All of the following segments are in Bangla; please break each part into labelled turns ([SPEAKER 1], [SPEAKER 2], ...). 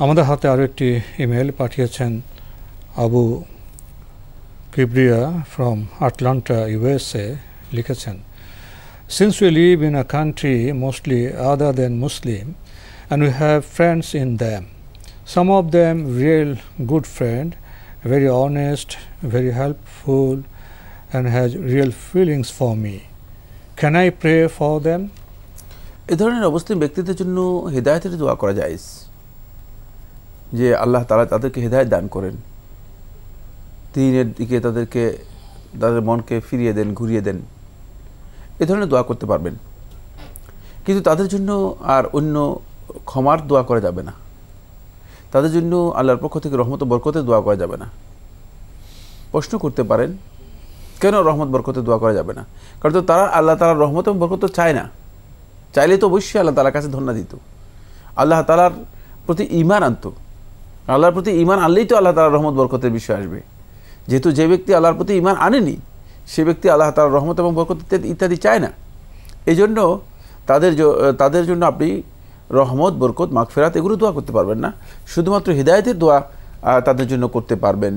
[SPEAKER 1] আমাদের হাতে আরও একটি ইমেল পাঠিয়েছেন Abu Kibria from Atlanta USA. লিখেছেন, since we live in a country mostly other than Muslim and we have friends in them, some of them real good friend, very honest, very helpful and has real feelings for me, can I pray for them?
[SPEAKER 2] এ ধরনের অবস্থায় ব্যক্তিদের জন্য হেদায়েতের দোয়া করা যায়, যে আল্লাহ তাআলা তাদেরকে হেদায়েত দান করেন, দ্বীনের দিকে তাদের মনকে ফিরিয়ে দেন, ঘুরিয়ে দেন, এ ধরনের দোয়া করতে পারবেন। কিন্তু তাদের জন্য আর অন্য ক্ষমার দোয়া করা যাবে না, তাদের জন্য আল্লাহর পক্ষ থেকে রহমত ও বরকতের দোয়া করা যাবে না। প্রশ্ন করতে পারেন কেন রহমত বরকতের দোয়া করা যাবে না? কারণ তো তারা আল্লাহ তাআলার রহমত এবং বরকত চায় না। চাইলে তো অবশ্যই আল্লাহ তাআলার কাছে ধন্যবাদ দিত, আল্লাহ তাআলার প্রতি ঈমান আনত। আল্লাহর প্রতি ঈমান আনলেই তো আল্লাহ তাআলার রহমত বরকতের বিষয় আসবে। যেহেতু যে ব্যক্তি আল্লাহর প্রতি ঈমান আনেনি, সে ব্যক্তি আল্লাহ তাআলার রহমত এবং বরকত ইত্যাদি চায় না। এই জন্য তাদের জন্য আপনি রহমত, বরকত, মাগফিরাত এগুলো দোয়া করতে পারবেন না, শুধুমাত্র হিদায়াতের দোয়া তাদের জন্য করতে পারবেন।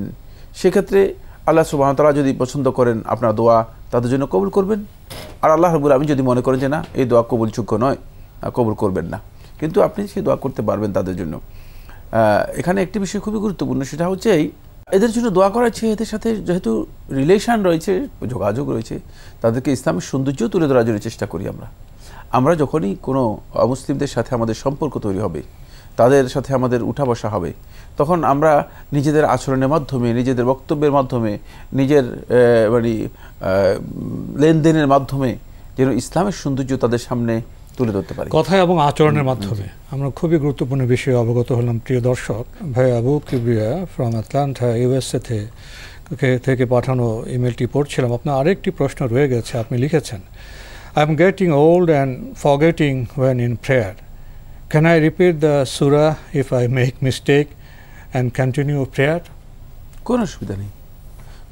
[SPEAKER 2] সেক্ষেত্রে আল্লাহ সুবহানাহু ওয়া তাআলা যদি পছন্দ করেন আপনার দোয়া তাদের জন্য কবুল করবেন, আর আল্লাহ রাব্বুল আলামিন যদি মনে করেন যে না এই দোয়া কবুলযোগ্য নয়, কবুল করবেন না, কিন্তু আপনি সেই দোয়া করতে পারবেন তাদের জন্য। এখানে একটি বিষয় খুবই গুরুত্বপূর্ণ, সেটা হচ্ছে এদের জন্য দোয়া করা হচ্ছে, এদের সাথে যেহেতু রিলেশন রয়েছে, যোগাযোগ রয়েছে, তাদেরকে ইসলামের সৌন্দর্য তুলে ধরার জন্য চেষ্টা করি আমরা যখনই কোনো অমুসলিমদের সাথে আমাদের সম্পর্ক তৈরি হবে, তাদের সাথে আমাদের উঠা বসা হবে, তখন আমরা নিজেদের আচরণের মাধ্যমে, নিজেদের বক্তব্যের মাধ্যমে, নিজের লেনদেনের মাধ্যমে যেন ইসলামের সৌন্দর্য তাদের সামনে তুলে ধরতে পারি,
[SPEAKER 1] কথা এবং আচরণের মাধ্যমে। আমরা খুবই গুরুত্বপূর্ণ বিষয়ে অবগত হলাম প্রিয় দর্শক। ভাই Abu Kibria from Atlanta USA থেকে পাঠানো ইমেলটি পড়ছিলাম। আপনার আরেকটি প্রশ্ন রয়ে গেছে। আপনি লিখেছেন, I am getting old and forgetting when in prayer. Can I repeat the surah if I make mistake and continue prayer?
[SPEAKER 2] কোনো অসুবিধা নেই।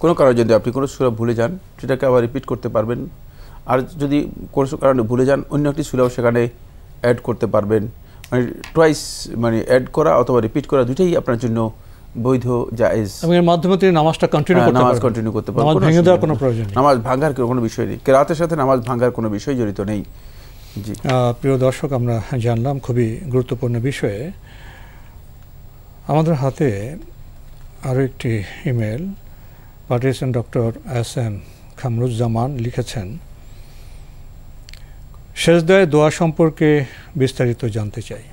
[SPEAKER 2] কোনো কারণে যদি আপনি কোনো সূরা ভুলে যান সেটাকে আবার রিপিট করতে পারবেন, আর যদি কোনো কারণে ভুলে যান অন্য একটি সূরাও সেখানে অ্যাড করতে পারবেন। টুয়াইস অ্যাড করা অথবা রিপিট করা দুটোই আপনার জন্য বৈধ, জায়েজ।
[SPEAKER 1] এর মাধ্যমে তিনি নামাজটা কন্টিনিউ করতে পারবেন। নামাজ ভেঙে দেওয়ার কোনো প্রয়োজন নেই,
[SPEAKER 2] নামাজ ভাঙার কোনো বিষয় নেই, কেরাতের সাথে নামাজ ভাঙার কোনো বিষয় জড়িত নেই। জি
[SPEAKER 1] প্রিয় দর্শক, আমরা জানলাম খুবই গুরুত্বপূর্ণ বিষয়ে। আমাদের হাতে আরও একটি ইমেল পাঠিয়েছেন ডক্টর এস.এম. কামরুজ্জামান। লিখেছেন, সেজদায় দোয়া সম্পর্কে বিস্তারিত জানতে চাই।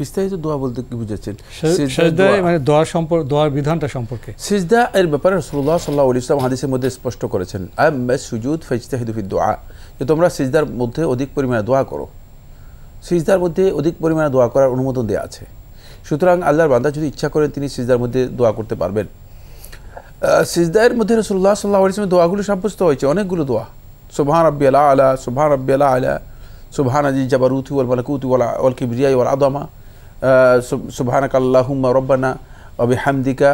[SPEAKER 2] বিস্তারিত দোয়া বলতে কি বুঝাচ্ছেন?
[SPEAKER 1] সেজদায় দোয়ার বিধানটা সম্পর্কে।
[SPEAKER 2] সিজদা এর ব্যাপারে রাসূলুল্লাহ সাল্লাল্লাহু আলাইহি ওয়াসাল্লাম হাদিসের মধ্যে স্পষ্ট করেছেন, আম্মা সুজুদ ফাজতাহিদু ফিদ দুআ, যে তোমরা সিজদার মধ্যে অধিক পরিমাণে দোয়া করো। সিজদার মধ্যে অধিক পরিমাণে দোয়া করার অনুমোদন দেওয়া আছে। সুতরাং আল্লাহর বান্দা যদি ইচ্ছা করেন তিনি সিজদার মধ্যে দোয়া করতে পারবেন। সিজদার মধ্যে রাসূলুল্লাহ সাল্লাল্লাহু আলাইহি ওয়াসাল্লাম দোয়াগুলো সাব্যস্ত হয়েছে, অনেকগুলো দোয়া। সুবহান রাব্বিয়াল আলা, সুবহান রাব্বিয়াল আলা, সুবহানা জিল জাবারুতি ওয়াল মালাকুতি ওয়াল কিবরিয়া ওয়াল আযমা, সুবহানাকা আল্লাহুম্মা রব্বানা ওয়া বিহামদিকা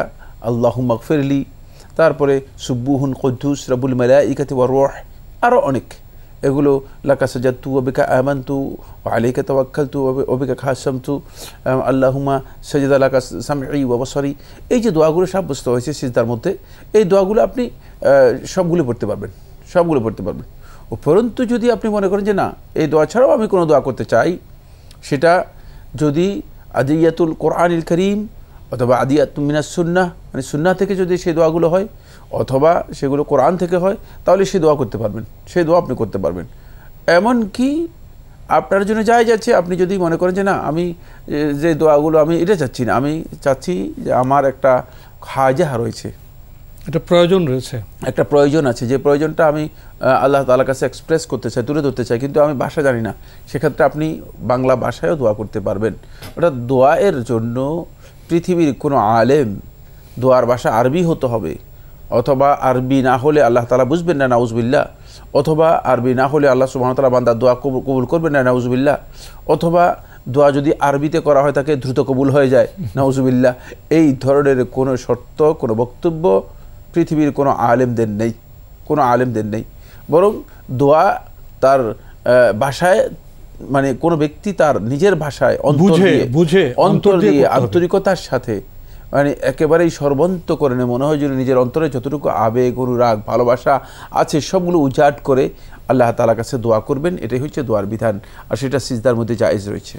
[SPEAKER 2] আল্লাহুম্মা গফিরলি, তারপরে সুবহুন কুদ্দুস রাব্বুল মালাইকাতি ওয়ার রূহ, আরও অনেক। এগুলো লাকা সাজাদতু ওয়া বিকা আমানতু ওয়া আলাইকা তাওয়াক্কালতু ওয়া বিকা খাসামতু আল্লাহুম্মা সাজাদা লাকা সামঈ ওয়া বসরি, এই যে দোয়াগুলো সাব্যস্ত হয়েছে সিজদার মধ্যে, এই দোয়াগুলো আপনি সবগুলো পড়তে পারবেন। উপরন্তু যদি আপনি মনে করেন যে না এই দোয়া ছাড়াও আমি কোনো দোয়া করতে চাই, সেটা যদি আদিয়াতুল কোরআনিল করিম অথবা আদিয়াতুম মিনাস সুন্নাহ, সুন্নাহ থেকে যদি সেই দোয়াগুলো হয় অথবা সেগুলো কোরআন থেকে হয়, তাহলে সেই দোয়া করতে পারবেন, সেই দোয়া আপনি করতে পারবেন। এমনকি আপনার জন্য যায় যাচ্ছে, আপনি যদি মনে করেন যে না আমি যে দোয়াগুলো আমি এটা চাচ্ছি না, আমি চাচ্ছি যে আমার একটা হাজা রয়েছে,
[SPEAKER 1] একটা প্রয়োজন রয়েছে, একটা
[SPEAKER 2] প্রয়োজন আছে, যে প্রয়োজনটা আমি আল্লাহ তাআলার কাছে এক্সপ্রেস করতে চাই, তুলে ধরতে চাই, কিন্তু আমি ভাষা জানি না, সেক্ষেত্রে আপনি বাংলা ভাষায়ও দোয়া করতে পারবেন। ওটা দোয়ার জন্য পৃথিবীর কোনো আলেম, দোয়ার ভাষা আরবি হতে হবে, অথবা আরবি না হলে আল্লাহ তাআলা বুঝবেন না, নাউজুবিল্লাহ, অথবা আরবি না হলে আল্লাহ সুবহানাহু ওয়া তাআলা বান্দার দোয়া কবুল করবেন না, নাউজুবিল্লাহ, অথবা দোয়া যদি আরবিতে করা হয় তাকে দ্রুত কবুল হয়ে যায়, নাউজুবিল্লাহ। এই ধরনের কোনো শর্ত, কোনো বক্তব্য পৃথিবীর কোনো আলেমদের নেই, বরং দোয়া তার ভাষায় মানে কোনো ব্যক্তি তার নিজের ভাষায় অন্তর দিয়ে আন্তরিকতার সাথে মানে একেবারেই সর্বন্তকরণে মনে হয় যেন নিজের অন্তরে যতটুকু আবেগ অনুরাগ ভালোবাসা আছে সবগুলো উজাড় করে আল্লাহ তাআলার কাছে দোয়া করবেন। এটাই হচ্ছে দোয়ার বিধান, আর সেটা সিজদার মধ্যে জায়েজ রয়েছে।